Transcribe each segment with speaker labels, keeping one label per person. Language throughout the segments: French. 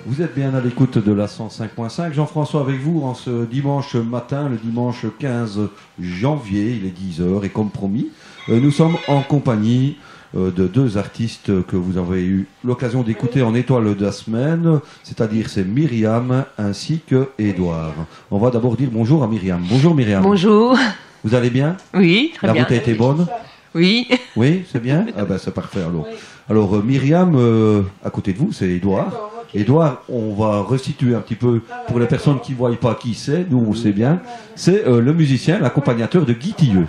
Speaker 1: Vous êtes bien à l'écoute de la 105.5. Jean-François avec vous en ce dimanche matin, le dimanche 15 janvier, il est 10h et comme promis, nous sommes en compagnie de deux artistes que vous avez eu l'occasion d'écouter en étoile de la semaine, c'est-à-dire c'est Myriam ainsi que Édouard. On va d'abord dire bonjour à Myriam. Bonjour Myriam.
Speaker 2: Bonjour.
Speaker 1: Vous allez bien?
Speaker 2: Oui, très bien.
Speaker 1: La route a été bonne?
Speaker 2: Oui.
Speaker 1: Oui, c'est bien? Ah ben c'est parfait alors. Alors Myriam, à côté de vous, c'est Édouard. Édouard, on va restituer un petit peu pour les personnes qui ne voient pas qui c'est, nous on sait bien. C'est le musicien, l'accompagnateur de Guy Tilleux.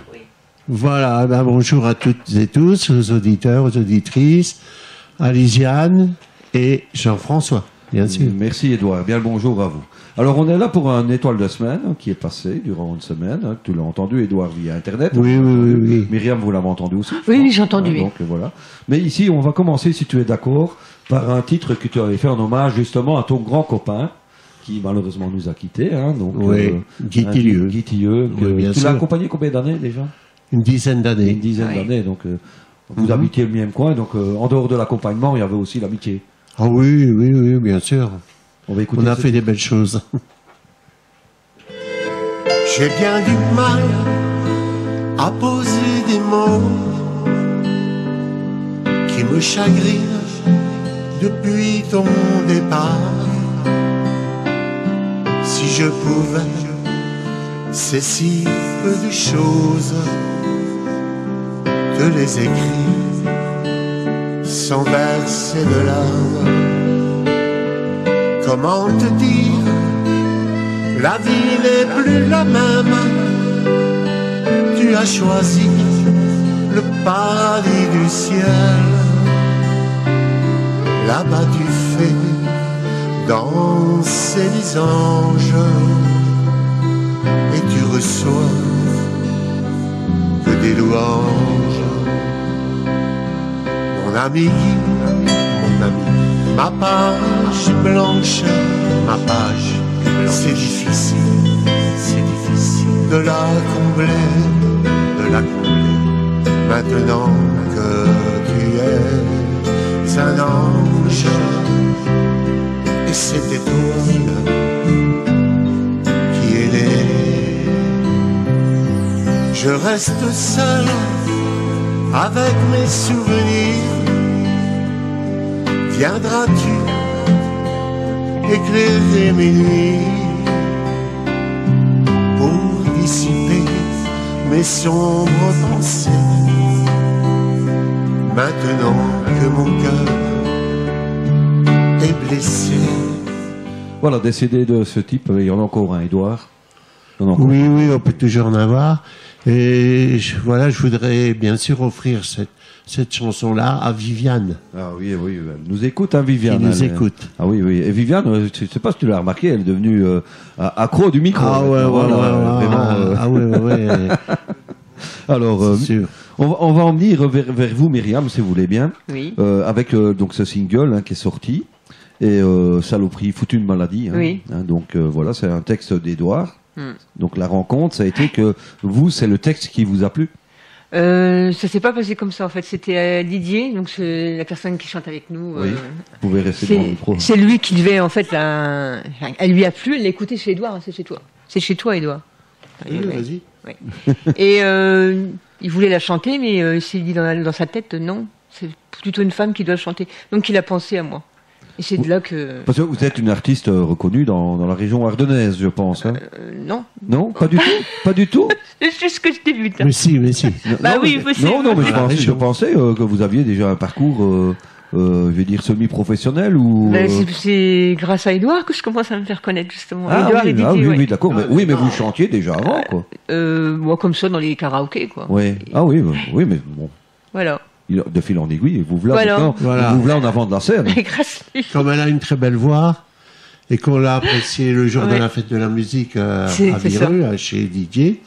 Speaker 3: Voilà, ben bonjour à toutes et tous, aux auditeurs, aux auditrices, à Lisiane et Jean-François, bien sûr.
Speaker 1: Merci Édouard, bien le bonjour à vous. Alors on est là pour un étoile de semaine qui est passé durant une semaine. Tu l'as entendu Édouard via Internet.
Speaker 3: Oui.
Speaker 1: Myriam, vous l'avez entendu aussi?
Speaker 2: Oui, j'ai entendu.
Speaker 1: Donc voilà. Mais ici, on va commencer, si tu es d'accord, par un titre que tu avais fait en hommage justement à ton grand copain, qui malheureusement nous a quittés. Hein, donc,
Speaker 3: oui, Guy Tilleux.
Speaker 1: Guy Tilleux.
Speaker 3: Oui,
Speaker 1: tu l'as accompagné combien d'années déjà?
Speaker 3: Une dizaine d'années.
Speaker 1: Une dizaine d'années. Donc vous habitiez le même coin. Donc en dehors de l'accompagnement, il y avait aussi l'amitié.
Speaker 3: Ah oui, bien sûr. On a fait des belles choses.
Speaker 4: J'ai bien du mal à poser des mots qui me chagrinent depuis ton départ. Si je pouvais, c'est si peu de choses, te les écrire sans verser de larmes. Comment te dire, la vie n'est plus la même. Tu as choisi le paradis du ciel. Là-bas tu fais danser les anges et tu reçois que des louanges. Mon ami, ma page blanche, c'est difficile de la combler, maintenant que tu es un ange, et c'était toi qui est né. Je reste seul avec mes souvenirs. Viendras-tu éclairer mes nuits pour dissiper mes sombres pensées, maintenant que mon cœur est blessé?
Speaker 1: Voilà, des CD de ce type, il y en a encore un, Édouard.
Speaker 3: Oui, on peut toujours en avoir. Et je voudrais bien sûr offrir cette chanson-là à Viviane.
Speaker 1: Ah oui, elle nous écoute, hein, Viviane.
Speaker 3: Qui nous écoute.
Speaker 1: Ah oui. Et Viviane, je ne sais pas si tu l'as remarqué, elle est devenue accro du micro.
Speaker 3: Ah ouais.
Speaker 1: Alors, on va en venir vers vous, Myriam, si vous voulez bien.
Speaker 2: Oui.
Speaker 1: Avec donc ce single hein, qui est sorti. Et Saloperie, foutue une maladie. Hein,
Speaker 2: oui.
Speaker 1: Hein, donc voilà, c'est un texte d'Édouard. Donc la rencontre, ça a été que vous, c'est le texte qui vous a plu?
Speaker 2: Ça s'est pas passé comme ça en fait. C'était Didier, donc c'est la personne qui chante avec nous.
Speaker 1: Oui. Vous pouvez rester devant le micro.
Speaker 2: C'est lui qui devait en fait elle lui a plu, elle l'a écouté chez Édouard. Hein, c'est chez toi. C'est chez toi, Édouard.
Speaker 3: Oui, vas-y.
Speaker 2: Oui. Et il voulait la chanter, mais il s'est dit dans sa tête non, c'est plutôt une femme qui doit chanter. Donc il a pensé à moi. Et c'est de là que...
Speaker 1: Parce que vous êtes une artiste reconnue dans la région ardennaise, je pense. Hein.
Speaker 2: Non.
Speaker 1: Non, pas du tout. Pas du tout.
Speaker 2: C'est juste ce que je t'ai vu.
Speaker 3: Mais si.
Speaker 1: Non,
Speaker 2: oui,
Speaker 1: non, mais je pensais que vous aviez déjà un parcours, je vais dire, semi-professionnel ou...
Speaker 2: C'est grâce à Édouard que je commence à me faire connaître, justement.
Speaker 1: Ah,
Speaker 2: Édouard et Didier,
Speaker 1: oui, d'accord. Mais vous chantiez déjà avant, quoi.
Speaker 2: Moi, comme ça, dans les karaokés, quoi.
Speaker 1: Oui. Ah oui, mais bon.
Speaker 2: Voilà.
Speaker 1: De fil en aiguille, vous voilà en avant de la scène.
Speaker 3: Comme elle a une très belle voix et qu'on l'a appréciée le jour de la fête de la musique à Vireux, chez Didier,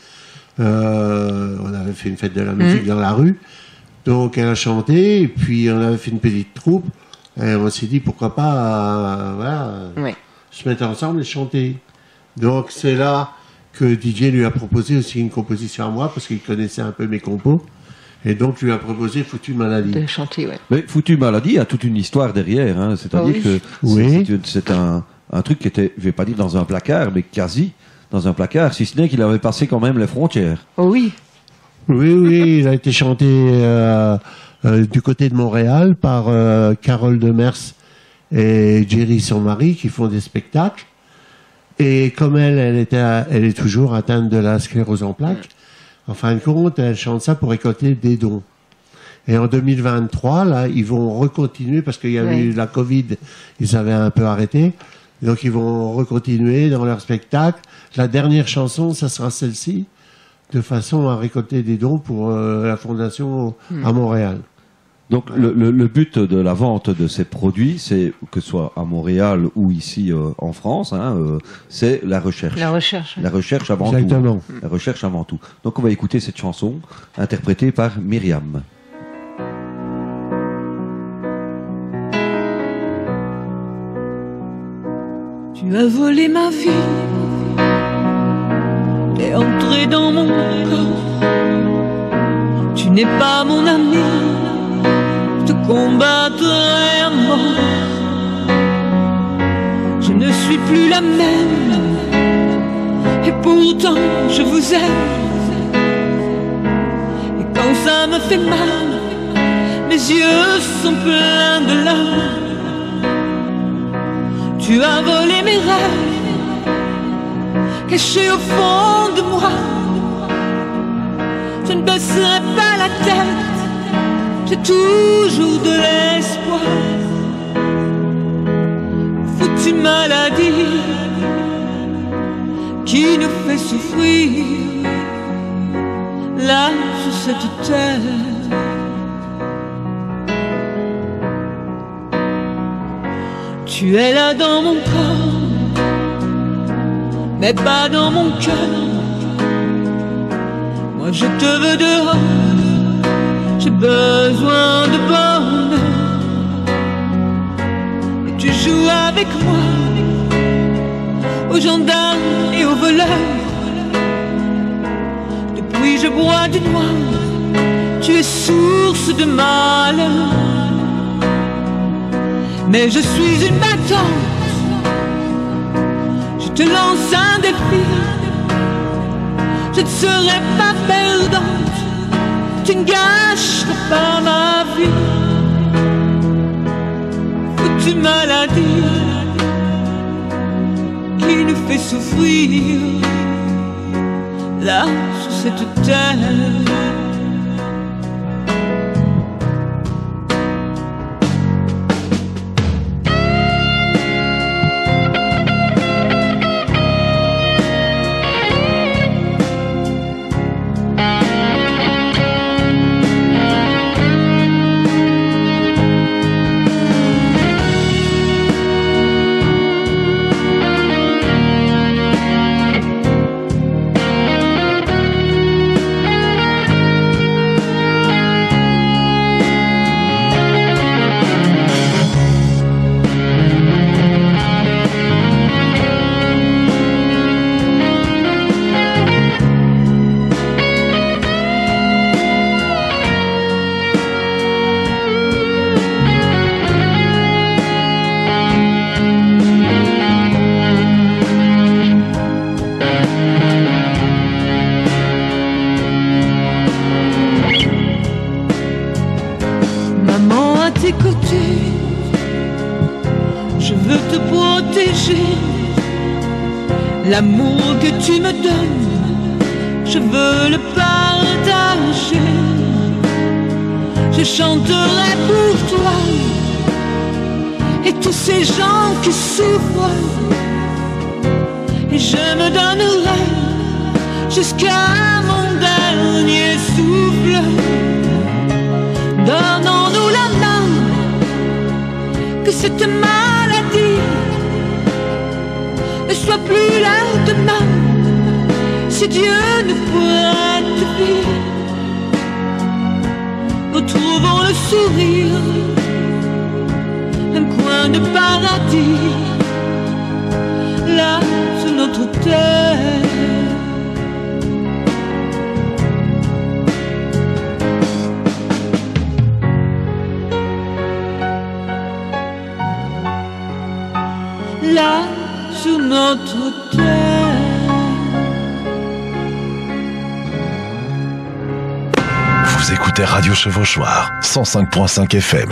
Speaker 3: on avait fait une fête de la musique dans la rue, donc elle a chanté et puis on avait fait une petite troupe et on s'est dit pourquoi pas se mettre ensemble et chanter. Donc c'est là que Didier lui a proposé aussi une composition à moi parce qu'il connaissait un peu mes compos. Et donc, lui a proposé Foutue Maladie.
Speaker 2: De chanter, ouais.
Speaker 1: Mais Foutue Maladie a toute une histoire derrière, hein. C'est-à-dire que c'est un truc qui était, je vais pas dire dans un placard, mais quasi dans un placard, si ce n'est qu'il avait passé quand même les frontières.
Speaker 2: Oh oui.
Speaker 3: Oui, il a été chanté du côté de Montréal par Carole Demers et Jerry, son mari, qui font des spectacles. Et comme elle est toujours atteinte de la sclérose en plaques, en fin de compte, elle chante ça pour récolter des dons. Et en 2023, là, ils vont recontinuer, parce qu'il y avait eu la Covid, ils avaient un peu arrêté. Donc ils vont recontinuer dans leur spectacle. La dernière chanson, ça sera celle-ci, de façon à récolter des dons pour la fondation à Montréal.
Speaker 1: Donc le but de la vente de ces produits, c'est que ce soit à Montréal ou ici en France, c'est la recherche.
Speaker 2: La recherche.
Speaker 1: La recherche avant
Speaker 3: Exactement.
Speaker 1: tout. La recherche avant tout. Donc on va écouter cette chanson interprétée par Myriam.
Speaker 5: Tu as volé ma vie, t'es entré dans mon corps. Tu n'es pas mon ami, je te combattrai à mort. Je ne suis plus la même, et pourtant je vous aime. Et quand ça me fait mal, mes yeux sont pleins de larmes. Tu as volé mes rêves, cachés au fond de moi. Je ne baisserai pas la tête, j'ai toujours de l'espoir. Foutue maladie qui nous fait souffrir là sur cette terre. Tu es là dans mon corps, mais pas dans mon cœur. Moi je te veux dehors, j'ai besoin de bonheur. Et tu joues avec moi, aux gendarmes et aux voleurs. Depuis je bois du noir, tu es source de malheur. Mais je suis une battante, je te lance un défi. Je ne serai pas perdante, tu ne gâcheras pas ma vie. Foutue maladie qui nous fait souffrir là sur cette terre. Je veux te protéger, l'amour que tu me donnes, je veux le partager. Je chanterai pour toi et tous ces gens qui souffrent, et je me donnerai jusqu'à mon dernier souffle. Donnons-nous la main, que cette maladie ne soit plus là demain, si Dieu nous prête vie. Retrouvons le sourire, un coin de paradis, là sur notre terre. là sur notre terre.
Speaker 6: Vous écoutez Radio Chevauchoir, 105.5 FM.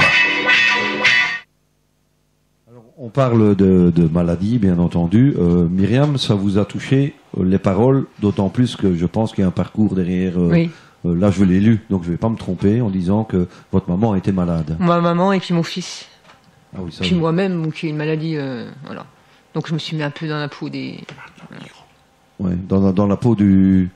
Speaker 1: Alors, on parle de maladie, bien entendu. Myriam, ça vous a touché les paroles, d'autant plus que je pense qu'il y a un parcours derrière.
Speaker 2: Oui.
Speaker 1: Là, je l'ai lu, donc je ne vais pas me tromper en disant que votre maman était malade.
Speaker 2: Ma maman et puis mon fils.
Speaker 1: Ah oui, ça,
Speaker 2: Puis moi-même, qui ai une maladie, voilà. Donc je me suis mis un peu dans la peau des...
Speaker 1: Ouais, dans la peau des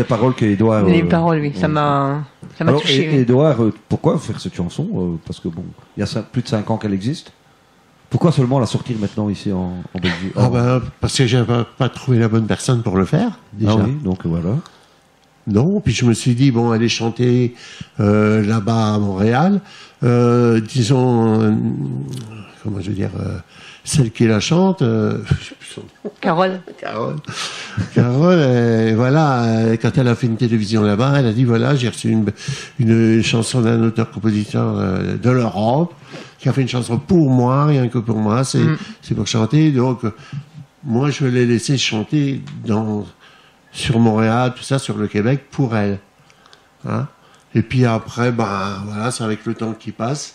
Speaker 1: paroles qu'Édouard...
Speaker 2: Les paroles, oui, ça m'a touché. Oui.
Speaker 1: Édouard, pourquoi faire cette chanson parce que bon, il y a plus de 5 ans qu'elle existe. Pourquoi seulement la sortir maintenant ici en Belgique?
Speaker 3: Parce que j'avais pas trouvé la bonne personne pour le faire, déjà.
Speaker 1: Ah oui, donc voilà.
Speaker 3: Non, puis je me suis dit, bon, aller chanter là-bas à Montréal, disons, comment je veux dire, celle qui la chante, je sais plus son nom.
Speaker 2: Carole,
Speaker 3: voilà, quand elle a fait une télévision là-bas, elle a dit, voilà, j'ai reçu une chanson d'un auteur-compositeur de l'Europe, qui a fait une chanson pour moi, rien que pour moi, c'est pour chanter, donc moi je l'ai laissé chanter sur Montréal, tout ça, sur le Québec, pour elle. Hein? Et puis après, voilà, c'est avec le temps qui passe.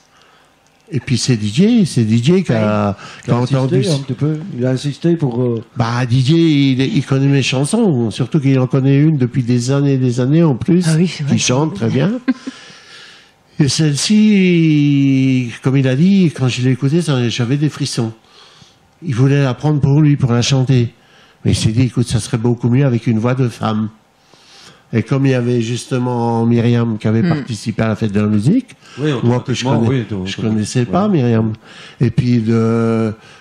Speaker 3: Et puis c'est DJ qui a entendu.
Speaker 1: Un petit peu. Il a insisté pour.
Speaker 3: DJ, il connaît mes chansons, surtout qu'il en connaît une depuis des années en plus,
Speaker 2: ah oui, c'est vrai,
Speaker 3: qui chante très bien. Et celle-ci, comme il a dit, quand je l'ai écoutée, j'avais des frissons. Il voulait la prendre pour lui, pour la chanter. Mais il s'est dit, écoute, ça serait beaucoup mieux avec une voix de femme. Et comme il y avait justement Myriam qui avait participé à la fête de la musique, moi que je connaissais pas Myriam. Et puis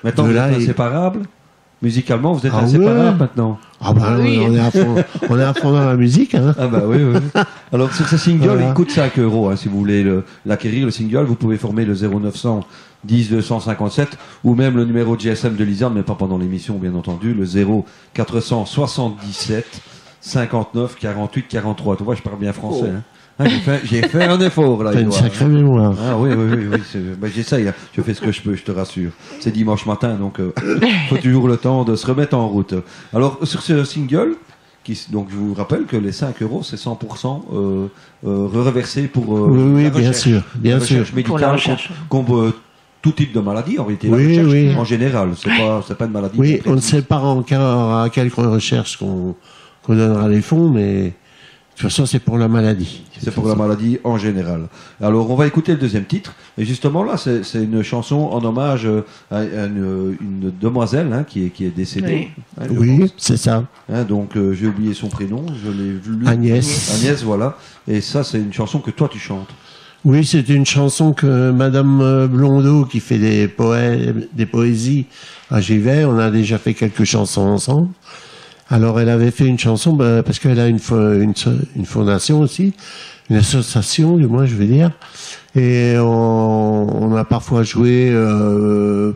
Speaker 1: maintenant vous êtes inséparables. Musicalement, vous êtes inséparables maintenant.
Speaker 3: Ah oui. on est à fond dans la musique. Hein.
Speaker 1: Ah bah oui. Alors sur ce single, il coûte 5 €. Hein, si vous voulez l'acquérir, le single, vous pouvez former le 0900 10 257 ou même le numéro de GSM de Lisanne, mais pas pendant l'émission bien entendu, le 0477 59 48 43. Tu vois, je parle bien français. Hein. J'ai fait un effort là.
Speaker 3: T'as une sacrée mémoire.
Speaker 1: Ah oui. J'essaye. Je fais ce que je peux, je te rassure. C'est dimanche matin, donc faut toujours le temps de se remettre en route. Alors sur ce single, donc je vous rappelle que les 5 € c'est 100% reversé pour
Speaker 3: oui, bien sûr,
Speaker 1: recherche médicale contre tout type de maladie. En réalité, la recherche en général, c'est pas une maladie.
Speaker 3: Oui, on ne sait pas encore à quelle recherche qu'on donnera les fonds, mais de toute façon, c'est pour la maladie.
Speaker 1: C'est pour la maladie en général. Alors, on va écouter le deuxième titre. Et justement, là, c'est une chanson en hommage à une demoiselle qui est décédée.
Speaker 3: Oui, c'est ça.
Speaker 1: Donc, j'ai oublié son prénom. Je l'ai vu.
Speaker 3: Agnès,
Speaker 1: voilà. Et ça, c'est une chanson que toi, tu chantes.
Speaker 3: Oui, c'est une chanson que Madame Blondeau, qui fait des poésies à Givet, on a déjà fait quelques chansons ensemble. Alors, elle avait fait une chanson, parce qu'elle a une fondation aussi, une association, du moins, je veux dire. Et on a parfois joué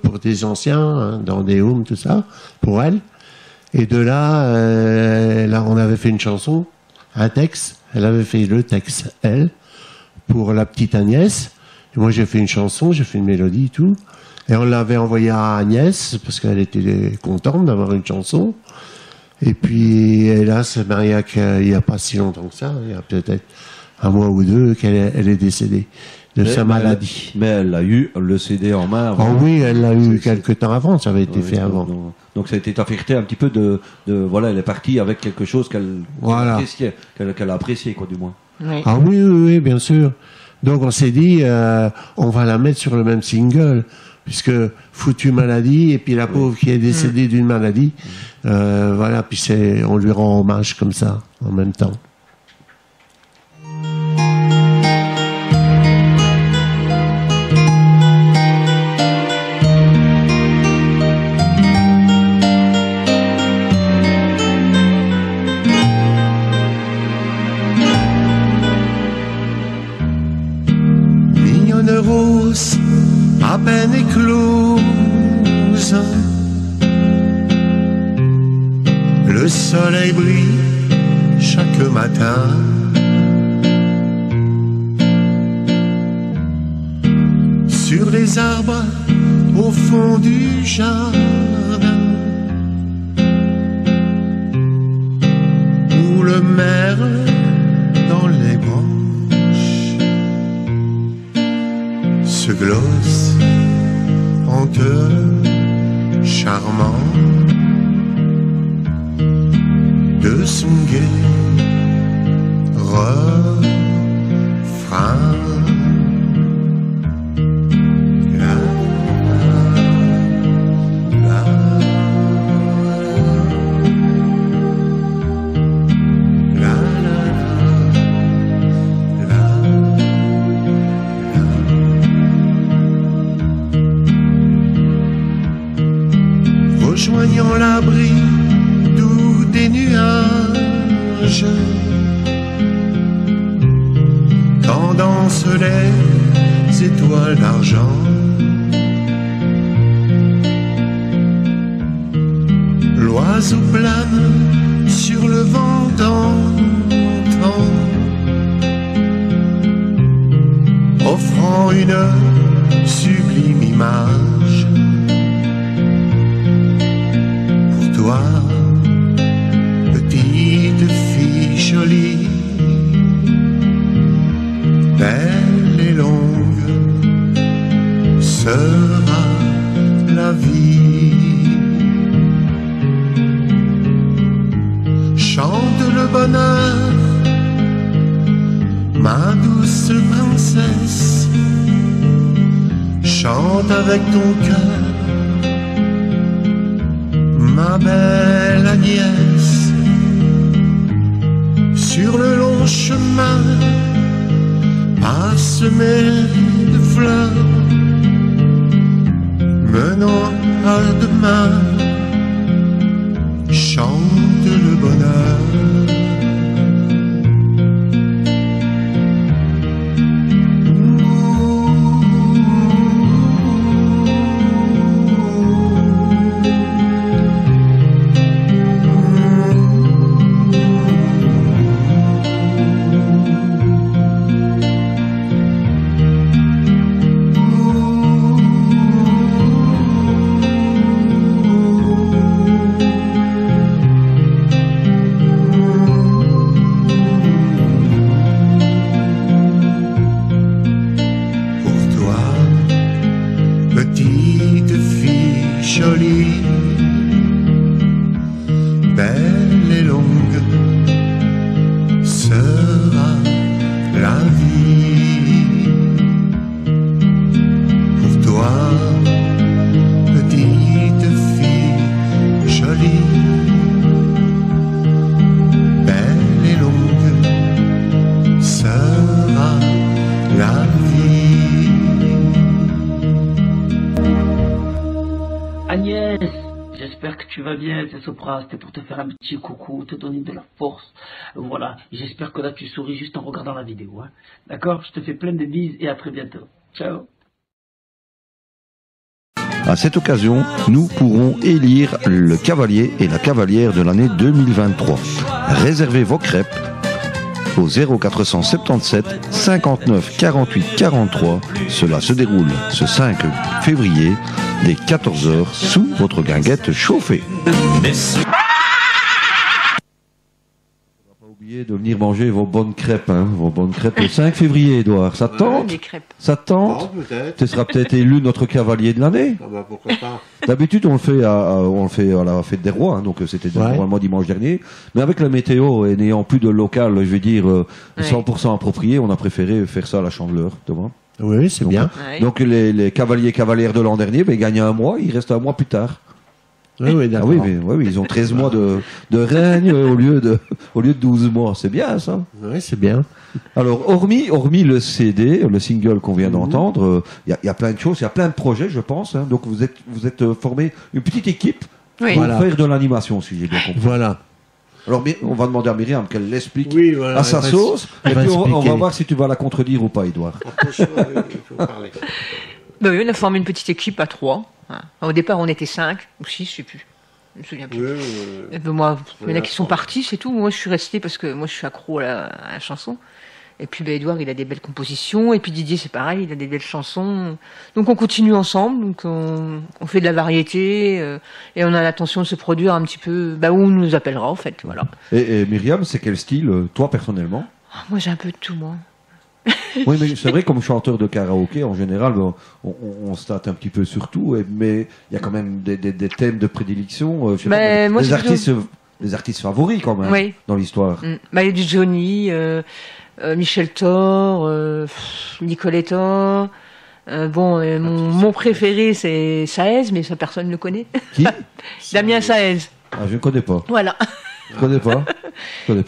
Speaker 3: pour des anciens, dans des homes, tout ça, pour elle. Et de là, on avait fait une chanson, un texte. Elle avait fait le texte, elle, pour la petite Agnès. Et moi, j'ai fait une chanson, j'ai fait une mélodie et tout. Et on l'avait envoyée à Agnès, parce qu'elle était contente d'avoir une chanson. Et puis, hélas, Maria, il n'y a pas si longtemps que ça, il y a peut-être un mois ou deux qu'elle est décédée de sa maladie.
Speaker 1: Mais elle a eu le CD en main
Speaker 3: avant. Oh oui, elle l'a eu quelque temps avant, ça avait été fait avant.
Speaker 1: Donc ça a été affecté un petit peu voilà, elle est partie avec quelque chose qu'elle a apprécié, quoi, du moins.
Speaker 2: Oui.
Speaker 3: Ah oui, bien sûr. Donc on s'est dit, on va la mettre sur le même single, puisque foutue maladie, et puis la pauvre qui est décédée d'une maladie, voilà, puis on lui rend hommage comme ça, en même temps.
Speaker 4: Mignonne rose, à peine éclose, le soleil brille chaque matin. Sur les arbres au fond du jardin, où le merle dans les branches se glosse en te charmant de son gai refrain. Rejoignant l'abri doux des nuages, quand dansent les étoiles d'argent, l'oiseau plane sur le vent d'antan, offrant une sublime image. Toi, petite fille jolie, belle et longue sera la vie. Chante le bonheur, ma douce princesse, chante avec ton cœur, ma belle Agnès. Sur le long chemin parsemé de fleurs, menant à demain, chante le bonheur.
Speaker 7: Sopra, c'était pour te faire un petit coucou, te donner de la force. Voilà, j'espère que là tu souris juste en regardant la vidéo. Hein. D'accord? Je te fais plein de bises et à très bientôt. Ciao.
Speaker 1: À cette occasion, nous pourrons élire le cavalier et la cavalière de l'année 2023. Réservez vos crêpes au 0477 59 48 43. Cela se déroule ce 5 février dès 14h sous votre guinguette chauffée. Pas oublier de venir manger vos bonnes crêpes, hein, vos bonnes crêpes le 5 février, Edouard. Ça tente? Ça tente? Tu seras peut-être élu notre cavalier de l'année.
Speaker 3: Ah bah pourquoi pas.
Speaker 1: D'habitude, on le fait à la fête des rois, hein, donc c'était normalement dimanche dernier. Mais avec la météo et n'ayant plus de local, je vais dire 100% approprié, on a préféré faire ça à la Chandeleur, tu vois.
Speaker 3: Oui, c'est bien.
Speaker 1: Donc les cavaliers cavalières de l'an dernier, ils gagnent un mois, ils restent un mois plus tard.
Speaker 3: Oui, d'accord.
Speaker 1: Oui, ils ont 13 mois de règne au lieu de 12 mois. C'est bien, ça.
Speaker 3: Oui, c'est bien.
Speaker 1: Alors, hormis le CD, le single qu'on vient d'entendre, il y a plein de choses, il y a plein de projets, je pense. Hein. Donc, vous êtes formé une petite équipe pour faire de l'animation, si j'ai bien compris.
Speaker 3: Voilà.
Speaker 1: Alors, on va demander à Myriam qu'elle l'explique à sa
Speaker 3: sauce.
Speaker 1: Et puis, on va voir si tu vas la contredire ou pas, Edouard.
Speaker 2: Ben oui, on a formé une petite équipe à 3. Au départ, on était 5 ou 6, je sais plus. Je me souviens plus. Et ben moi, il y en a qui sont partis, c'est tout. Moi, je suis restée parce que moi, je suis accro à la chanson. Et puis Édouard, il a des belles compositions. Et puis Didier, c'est pareil, il a des belles chansons. Donc on continue ensemble. Donc on fait de la variété et on a l'intention de se produire un petit peu où on nous appellera en fait. Voilà.
Speaker 1: Et Myriam, c'est quel style, toi personnellement?
Speaker 2: Moi, j'ai un peu de tout, moi.
Speaker 1: Oui, mais c'est vrai, comme chanteur de karaoké, en général, on se tâte un petit peu sur tout, mais il y a quand même des thèmes de prédilection. Je sais pas,
Speaker 2: moi,
Speaker 1: des artistes favoris quand même dans l'histoire.
Speaker 2: Il y a du Johnny, Michel Thor, Nicoletta. Mon préféré, c'est Saez, mais ça, personne ne le connaît.
Speaker 1: Qui?
Speaker 2: Damien Saez.
Speaker 1: Ah, je ne connais pas.
Speaker 2: Voilà.
Speaker 1: Je connais pas.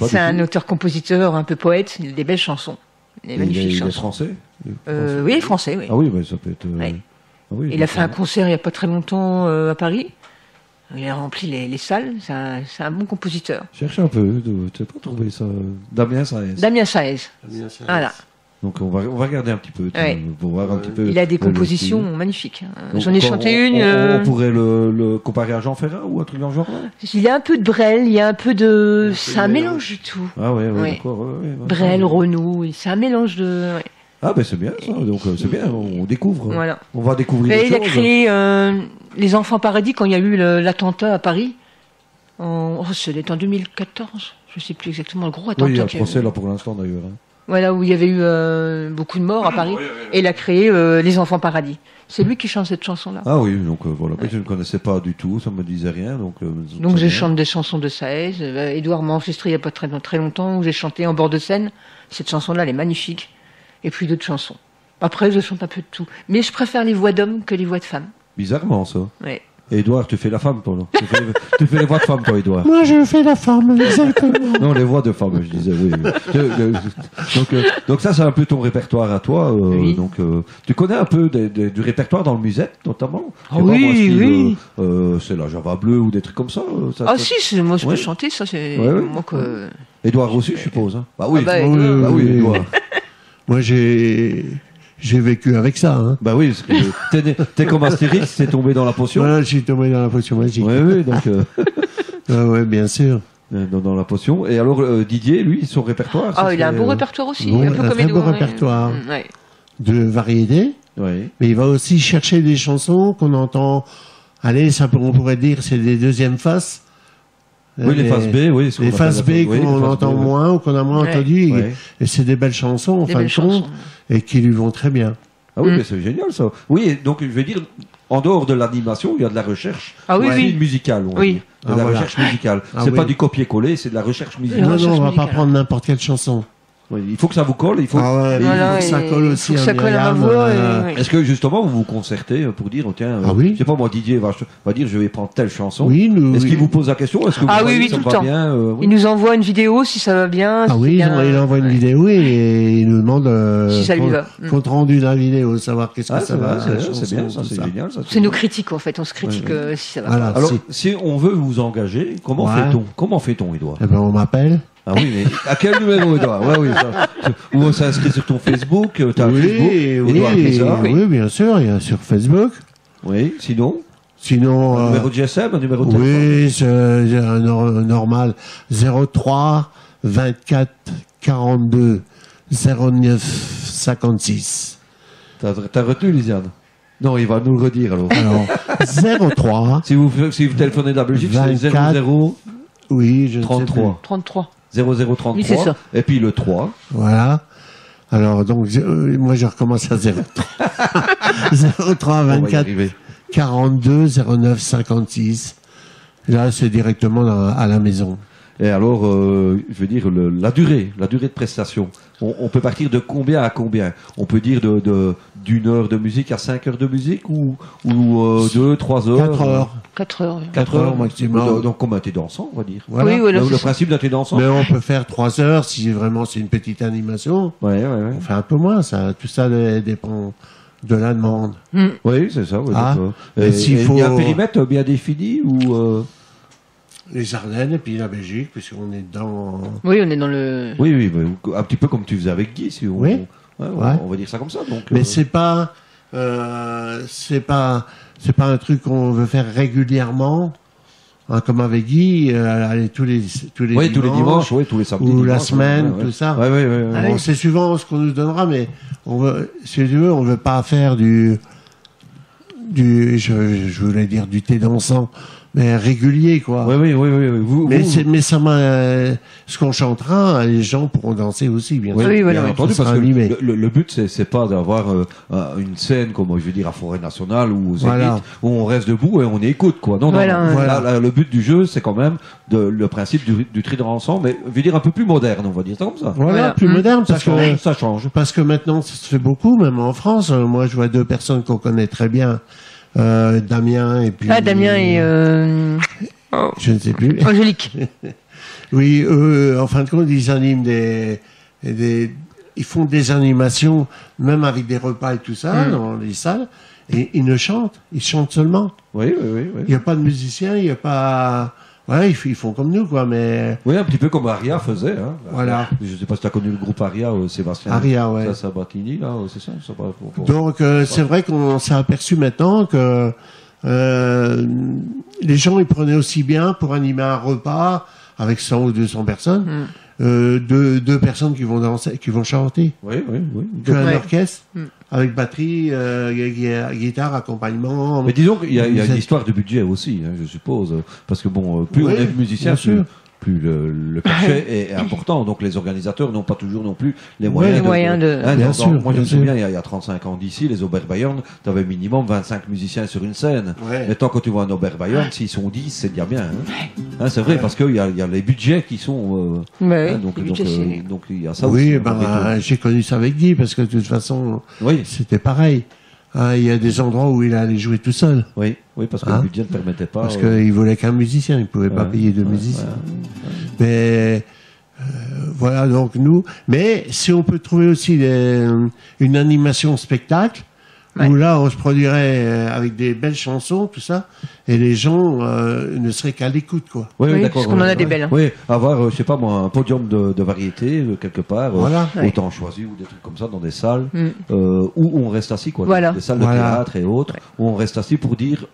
Speaker 2: C'est un auteur-compositeur, un peu poète, il a des belles chansons. Des magnifiques chansons.
Speaker 1: Il est français?
Speaker 2: Oui, français, oui.
Speaker 1: Ah oui, mais ça peut être...
Speaker 2: Oui.
Speaker 1: Ah oui,
Speaker 2: il a fait un concert il n'y a pas très longtemps à Paris. Il a rempli les salles. C'est un bon compositeur.
Speaker 1: Cherche un peu, tu n'as pas trouvé ça. Damien Saez.
Speaker 2: Damien Saez. Voilà.
Speaker 1: Donc on va regarder un petit peu pour voir un petit peu.
Speaker 2: Il a des compositions magnifiques. J'en ai chanté une.
Speaker 1: On pourrait le comparer à Jean Ferrat ou un truc dans le genre là.
Speaker 2: Il y a un peu de Brel, il y a un peu de. C'est un mélange du tout.
Speaker 1: Ah ouais, d'accord.
Speaker 2: Brel, Renaud, c'est un mélange de. Ouais.
Speaker 1: Ah ben c'est bien ça. Donc c'est bien, on découvre.
Speaker 2: Voilà.
Speaker 1: On va découvrir.
Speaker 2: Il a créé les Enfants Paradis quand il y a eu l'attentat à Paris. C'était en 2014. Je ne sais plus exactement le gros attentat.
Speaker 1: Oui, il y a un procès là pour l'instant d'ailleurs.
Speaker 2: Voilà, où il y avait eu beaucoup de morts à Paris. Et il a créé Les Enfants Paradis. C'est lui qui chante cette chanson-là.
Speaker 1: Ah oui, donc voilà. Je ne connaissais pas du tout, ça me disait rien. Donc
Speaker 2: je chante des chansons de Saez. Édouard m'a enregistré il n'y a pas très longtemps, où j'ai chanté En bord de Seine. Cette chanson-là, elle est magnifique. Et puis d'autres chansons. Après, je chante un peu de tout. Mais je préfère les voix d'hommes que les voix de femmes.
Speaker 1: Bizarrement, ça.
Speaker 2: Oui.
Speaker 1: Et Édouard, tu fais la femme, toi, non? Tu fais les voix de femme, toi, Édouard?
Speaker 3: Moi, je fais la femme, exactement.
Speaker 1: Non, les voix de femme, je disais, oui. Donc ça, c'est un peu ton répertoire à toi.
Speaker 2: Oui.
Speaker 1: Donc, tu connais un peu du répertoire dans le musette, notamment?
Speaker 2: Oui.
Speaker 1: C'est la Java bleue ou des trucs comme ça?
Speaker 2: Si, moi, je peux chanter, ça, c'est... Moi que...
Speaker 1: Édouard aussi, je suppose. Hein.
Speaker 2: Bah oui,
Speaker 1: Édouard.
Speaker 3: Moi, j'ai vécu avec ça. Hein.
Speaker 1: Bah oui, parce que t'es comme Astérix, t'es tombé dans la potion.
Speaker 3: Voilà, je suis tombé dans la potion magique.
Speaker 1: Oui, donc...
Speaker 3: oui, bien sûr.
Speaker 1: Dans la potion. Et alors, Didier, lui, son répertoire...
Speaker 2: il a un beau répertoire aussi,
Speaker 3: un
Speaker 2: peu comme
Speaker 3: très beau
Speaker 2: Édouard.
Speaker 3: répertoire de variété.
Speaker 1: Oui.
Speaker 3: Mais il va aussi chercher des chansons qu'on entend... Allez, on pourrait dire, c'est des deuxièmes faces.
Speaker 1: Oui, les faces B, oui.
Speaker 3: Les faces B qu'on entend moins ou qu'on a moins entendu. Et c'est des belles chansons, en fin de compte, et qui lui vont très bien.
Speaker 1: Ah oui, mais c'est génial, ça. Oui, et donc, je vais dire, en dehors de l'animation, il y a de la recherche musicale, on va dire. De la recherche musicale. C'est pas du copier-coller, c'est de la recherche musicale.
Speaker 3: Non, on va pas prendre n'importe quelle chanson.
Speaker 1: Oui, il faut que ça vous colle, il faut
Speaker 3: que ça colle aussi
Speaker 2: à ma voix.
Speaker 1: Est-ce que justement vous vous concertez pour dire tiens, je sais pas moi, Didier va dire je vais prendre telle chanson. Est-ce qu'il vous pose la question? Est-ce que vous
Speaker 2: oui,
Speaker 1: ça
Speaker 2: tout
Speaker 1: va
Speaker 2: le temps.
Speaker 1: Bien
Speaker 2: Il nous envoie une vidéo si ça va bien.
Speaker 3: Il envoie une vidéo et il nous demande
Speaker 2: si ça lui va.
Speaker 3: Compte rendu de la vidéo, savoir qu'est-ce que ça va.
Speaker 1: C'est bien, ça c'est génial.
Speaker 2: C'est nos critiques en fait, on se critique si ça va.
Speaker 3: Voilà,
Speaker 1: alors si on veut vous engager, comment fait-on, Édouard?
Speaker 3: Eh ben on m'appelle.
Speaker 1: Ah oui, mais à quel numéro, Édouard? Ou on s'inscrit sur ton Facebook, t'as un Facebook, Édouard Grisard.
Speaker 3: Oui, bien sûr, il y a sur Facebook.
Speaker 1: Oui, sinon
Speaker 3: un
Speaker 1: numéro de GSM, un numéro de téléphone?
Speaker 3: Oui, c'est un normal. 03 24 42 09 56.
Speaker 1: T'as retenu, Lisiane? Non, il va nous le redire alors.
Speaker 3: 03.
Speaker 1: Si vous téléphonez de la Belgique, c'est 00.
Speaker 3: Oui, je
Speaker 1: 33.
Speaker 2: 33.
Speaker 1: 0033.
Speaker 2: Oui, c'est ça.
Speaker 1: Et puis le 3.
Speaker 3: Voilà. Alors, donc, moi, je recommence à 03. 03 24 42 09 56. Là, c'est directement à la maison.
Speaker 1: Et alors, je veux dire, la durée de prestation. On peut partir de combien à combien? On peut dire d'une heure de musique à 5 heures de musique ou 2, 3 heures?
Speaker 3: 4 heures.
Speaker 2: 4 heures
Speaker 3: maximum.
Speaker 1: Donc, comme un thé dansant, on va dire.
Speaker 3: Voilà.
Speaker 2: Oui, voilà,
Speaker 1: le principe d'un thé dansant.
Speaker 3: Mais on peut faire 3 heures si vraiment c'est une petite animation.
Speaker 1: Ouais.
Speaker 3: On fait un peu moins, ça. Tout ça dépend de la demande.
Speaker 1: Oui, c'est ça. Oui,
Speaker 3: il
Speaker 1: y a un périmètre bien défini ou
Speaker 3: les Ardennes et puis la Belgique, puisqu'on est dans...
Speaker 2: Oui, on est dans le...
Speaker 1: Oui, un petit peu comme tu faisais avec Guy, si on...
Speaker 3: Oui.
Speaker 1: On va dire ça comme ça. Donc,
Speaker 3: mais c'est pas un truc qu'on veut faire régulièrement. comme avec Guy, aller tous les dimanches,
Speaker 1: oui, tous les samedis,
Speaker 3: ou la
Speaker 1: dimanches,
Speaker 3: semaine,
Speaker 1: ouais.
Speaker 3: tout ça.
Speaker 1: Ouais.
Speaker 3: Bon, c'est suivant ce qu'on nous donnera, mais si tu veux, on veut pas faire je voulais dire du thé dansant, mais régulier, quoi.
Speaker 1: Oui.
Speaker 3: Mais ça ce qu'on chantera, les gens pourront danser aussi, bien sûr.
Speaker 2: Oui, voilà.
Speaker 1: Bien entendu,
Speaker 3: Ça
Speaker 1: parce
Speaker 3: sera
Speaker 1: que
Speaker 3: animé.
Speaker 1: le but, c'est pas d'avoir une scène comme, je veux dire, à Forêt Nationale ou aux
Speaker 3: Voilà.
Speaker 1: Zénith, où on reste debout et on écoute, quoi. Non.
Speaker 3: Voilà.
Speaker 1: Là, le but du jeu, c'est quand même le principe du tri de rançon, mais, je veux dire, un peu plus moderne, on va dire ça comme ça.
Speaker 3: Voilà, plus moderne,
Speaker 1: Ça change.
Speaker 3: parce que maintenant, ça se fait beaucoup, même en France. Moi, je vois 2 personnes qu'on connaît très bien. Damien et puis...
Speaker 2: Damien et...
Speaker 3: Je ne sais plus.
Speaker 2: Angélique.
Speaker 3: Oui, en fin de compte, ils animent ils font des animations, même avec des repas et tout ça, dans les salles, et ils ne chantent, ils chantent seulement.
Speaker 1: Oui.
Speaker 3: Il n'y a pas de musiciens, il n'y a pas... Ouais, ils font comme nous, quoi, mais...
Speaker 1: Oui, un petit peu comme Aria faisait, hein.
Speaker 3: Voilà.
Speaker 1: Je sais pas si tu as connu le groupe Aria, Sébastien.
Speaker 3: Aria, ouais.
Speaker 1: Sabatini, là, c'est ça?
Speaker 3: Donc, c'est vrai qu'on s'est aperçu maintenant que les gens, ils prenaient aussi bien pour animer un repas avec 100 ou 200 personnes, 2 personnes qui vont danser, qui vont chanter.
Speaker 1: Oui.
Speaker 3: Qu'un orchestre, avec batterie, guitare, accompagnement.
Speaker 1: Mais disons qu'il y a une histoire de budget aussi, hein, je suppose. Parce que bon, plus on est musicien, plus le cachet est important. Donc les organisateurs n'ont pas toujours non plus les moyens
Speaker 3: Bien sûr.
Speaker 1: Moi je me souviens, il y a 35 ans d'ici, les Oberbayern, tu avais minimum 25 musiciens sur une scène.
Speaker 3: Ouais.
Speaker 1: Maintenant quand tu vois un Oberbayern, s'ils sont 10, c'est déjà bien. Hein, c'est vrai, parce qu'il y a les budgets qui sont... donc il y a ça aussi.
Speaker 3: Oui, j'ai connu ça avec Guy, parce que de toute façon, c'était pareil. Il y a des endroits où il allait jouer tout seul.
Speaker 1: Oui, parce que le budget ne permettait pas.
Speaker 3: Parce qu'il voulait qu'un musicien, il ne pouvait pas payer 2 musiciens. Mais voilà, donc nous. Mais si on peut trouver aussi une animation spectacle, où là on se produirait avec des belles chansons, tout ça, et les gens ne seraient qu'à l'écoute, quoi.
Speaker 2: Oui, parce qu'on en a des belles.
Speaker 1: Oui, avoir, je sais pas moi, un podium de variété quelque part, autant choisi ou des trucs comme ça dans des salles où on reste assis, quoi.
Speaker 2: Voilà.
Speaker 1: Des salles de théâtre et autres où on reste assis pour dire.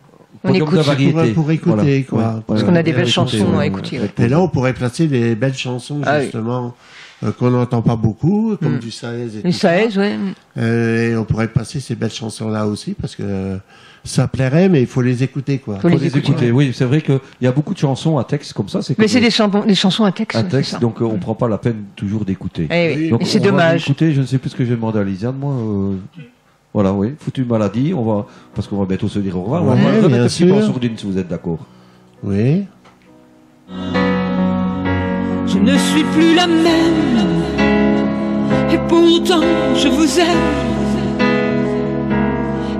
Speaker 2: On écoute
Speaker 1: de variété.
Speaker 3: Pour écouter, quoi.
Speaker 2: Parce qu'on a des belles chansons à écouter.
Speaker 3: Et là, on pourrait placer des belles chansons, justement, qu'on n'entend pas beaucoup, comme du Saez et tout ça. Et on pourrait passer ces belles chansons-là aussi, parce que ça plairait, mais il faut les écouter, quoi.
Speaker 1: Faut les écouter. Oui, c'est vrai qu'il y a beaucoup de chansons à texte comme ça.
Speaker 2: Mais c'est des chansons à texte.
Speaker 1: Donc on prend pas la peine toujours d'écouter.
Speaker 2: Et
Speaker 1: donc
Speaker 2: c'est dommage.
Speaker 1: Écouter, je ne sais plus ce que j'ai demandé à Lisiane, moi. Voilà, oui, foutue maladie, parce qu'on va bientôt se dire au revoir. On va remettre un petit peu en sourdine, si vous êtes d'accord.
Speaker 3: Oui.
Speaker 5: Je ne suis plus la même, et pourtant je vous aime.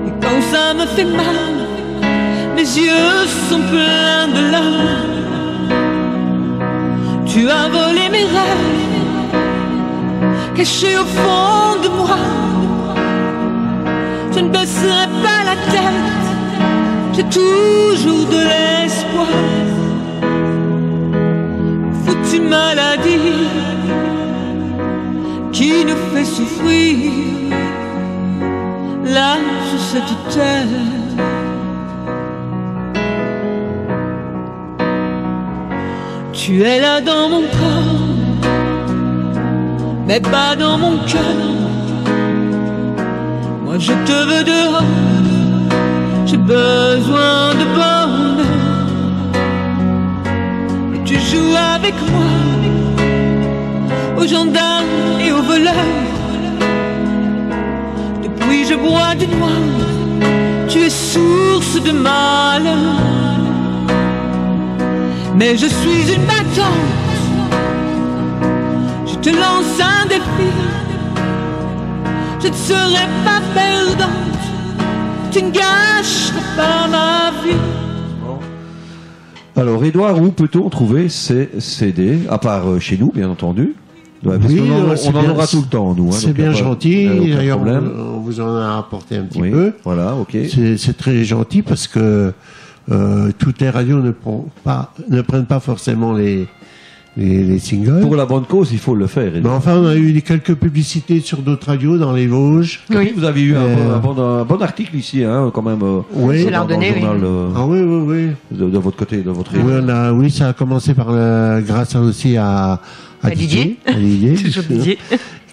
Speaker 5: Et quand ça me fait mal, mes yeux sont pleins de larmes. Tu as volé mes rêves, cachés au fond de moi. Je ne baisserai pas la tête, j'ai toujours de l'espoir. Foutue maladie qui nous fait souffrir là sur cette terre. Tu es là dans mon corps, mais pas dans mon cœur. Moi je te veux dehors, j'ai besoin de bonheur. Et tu joues avec moi, aux gendarmes et aux voleurs. Depuis je bois du noir, tu es source de malheur. Mais je suis une battante, je te lance un défi. Je ne serai pas perdante, tu ne gâcheras pas ma vie.
Speaker 1: Alors, Édouard, où peut-on trouver ces CD, à part chez nous, bien entendu? Parce on en aura tout le temps, nous.
Speaker 3: C'est bien gentil, d'ailleurs on vous en a apporté un petit peu.
Speaker 1: Voilà, ok.
Speaker 3: C'est très gentil parce que toutes les radios ne prennent pas forcément les les singles.
Speaker 1: Pour la bonne cause, il faut le faire.
Speaker 3: Mais enfin, on a eu quelques publicités sur d'autres radios dans les Vosges.
Speaker 1: Oui, vous avez eu un bon article ici, hein, quand même.
Speaker 3: Oui,
Speaker 2: c'est l'Ardennais,
Speaker 1: dans le journal,
Speaker 3: ah oui, oui, oui.
Speaker 1: de votre côté, de votre région.
Speaker 3: Oui, oui, ça a commencé par grâce aussi à Didier. À Didier.
Speaker 2: Toujours Didier.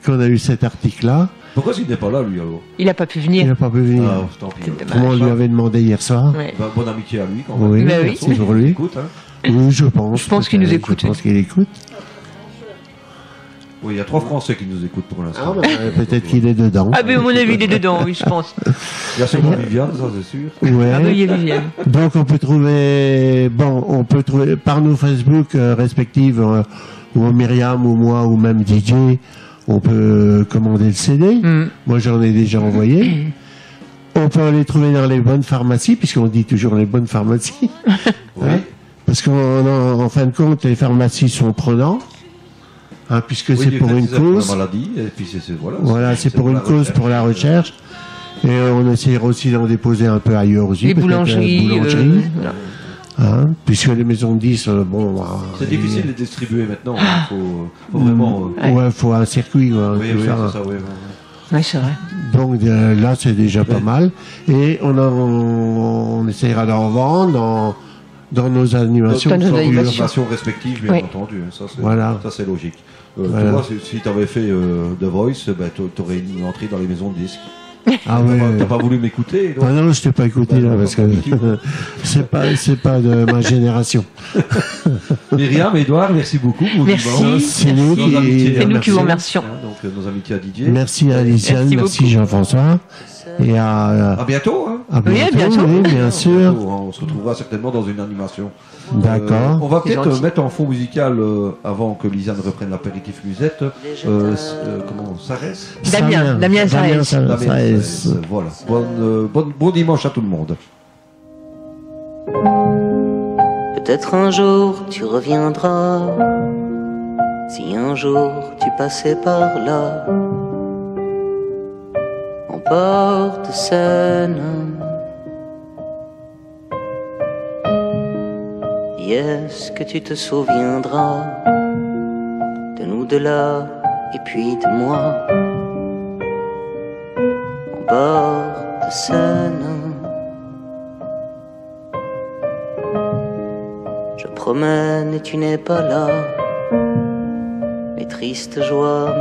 Speaker 3: Qu'on a eu cet article-là.
Speaker 1: Pourquoi il n'est pas là, lui, alors?
Speaker 2: Il n'a pas pu
Speaker 3: Il
Speaker 2: venir.
Speaker 3: n'a pas pu venir.
Speaker 1: Ah, tant pis.
Speaker 3: Comment on lui avait demandé hier soir.
Speaker 2: Ouais.
Speaker 1: Bah, bonne amitié à lui, quand même.
Speaker 3: Oui,
Speaker 2: Bah oui.
Speaker 3: merci pour lui.
Speaker 1: Écoute, hein.
Speaker 3: Oui, je pense.
Speaker 2: Je pense qu'il nous écoute.
Speaker 3: Je pense qu'il écoute.
Speaker 1: Oui, il y a 3 Français qui nous écoutent pour l'instant.
Speaker 3: Peut-être qu'il est dedans.
Speaker 2: Ah, mais à mon avis, il est dedans, oui, je pense.
Speaker 1: Il y a sûrement Viviane, ça c'est sûr.
Speaker 3: Ouais.
Speaker 2: Ah, oui, il y a Viviane.
Speaker 3: Donc on peut trouver par nos Facebook respectifs, ou Myriam, ou moi, ou même DJ, on peut commander le CD. Moi j'en ai déjà envoyé. On peut les trouver dans les bonnes pharmacies, puisqu'on dit toujours les bonnes pharmacies.
Speaker 1: Oui.
Speaker 3: Hein, parce qu'en fin de compte, les pharmacies sont prenants. Hein, puisque
Speaker 1: Oui,
Speaker 3: c'est pour une
Speaker 1: pour
Speaker 3: cause.
Speaker 1: la maladie, et puis voilà.
Speaker 3: Voilà, c'est pour une cause, pour la recherche. Et on essaiera aussi d'en déposer un peu ailleurs aussi.
Speaker 2: Les
Speaker 3: peut-être,
Speaker 2: boulangeries.
Speaker 3: voilà. Hein, puisque les maisons de 10, bon...
Speaker 1: C'est difficile de les distribuer maintenant. Il faut vraiment...
Speaker 3: Ouais, faut un circuit. Quoi,
Speaker 1: Oui,
Speaker 3: tout
Speaker 1: oui,
Speaker 3: ça.
Speaker 1: c'est ça, oui.
Speaker 2: Oui, c'est vrai.
Speaker 3: Donc là, c'est déjà pas mal. Et on essaiera d'en vendre dans nos animations.
Speaker 2: Dans nos
Speaker 1: Dans
Speaker 2: animations.
Speaker 1: nos animations respectives, bien
Speaker 2: Oui.
Speaker 1: entendu. Ça, c'est
Speaker 3: Voilà.
Speaker 1: ça, c'est logique.
Speaker 3: Voilà.
Speaker 1: Tu vois, si tu avais fait The Voice, ben, tu aurais une entrée dans les maisons de disques.
Speaker 3: Ah ouais.
Speaker 1: T'as pas voulu m'écouter, donc.
Speaker 3: Ah non, je t'ai pas écouté là, parce que c'est pas de ma génération.
Speaker 1: Myriam, Edouard, merci beaucoup.
Speaker 2: Merci.
Speaker 3: C'est nous
Speaker 2: qui vous remercions.
Speaker 1: Donc, nos amitiés à Didier.
Speaker 3: Merci à Aliciane, merci
Speaker 2: beaucoup.
Speaker 3: Jean-François. Et à
Speaker 1: bientôt, hein.
Speaker 3: à
Speaker 2: Oui, à bientôt.
Speaker 3: oui, bien sûr.
Speaker 1: Bientôt, hein. On se retrouvera certainement dans une animation.
Speaker 3: D'accord.
Speaker 1: On va
Speaker 2: C'est
Speaker 1: peut-être
Speaker 2: gentil.
Speaker 1: mettre en fond musical, avant que Lisanne reprenne l'apéritif musette, comment, Sarès
Speaker 2: Damien Sarès.
Speaker 1: Damien
Speaker 3: Sarès.
Speaker 1: Sarès. Voilà. Bon dimanche à tout le monde.
Speaker 8: Peut-être un jour tu reviendras, si un jour tu passais par là, en bord de Seine. Et est-ce que tu te souviendras de nous deux là et puis de moi, en bord de Seine? Je promène et tu n'es pas là. Mes tristes joies,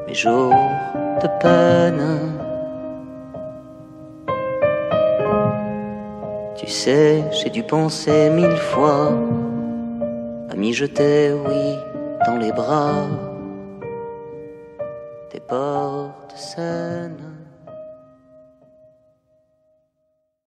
Speaker 8: mes jours de peine. Tu sais, j'ai dû penser 1000 fois à m'y jeter, oui, dans les bras des bords de Seine.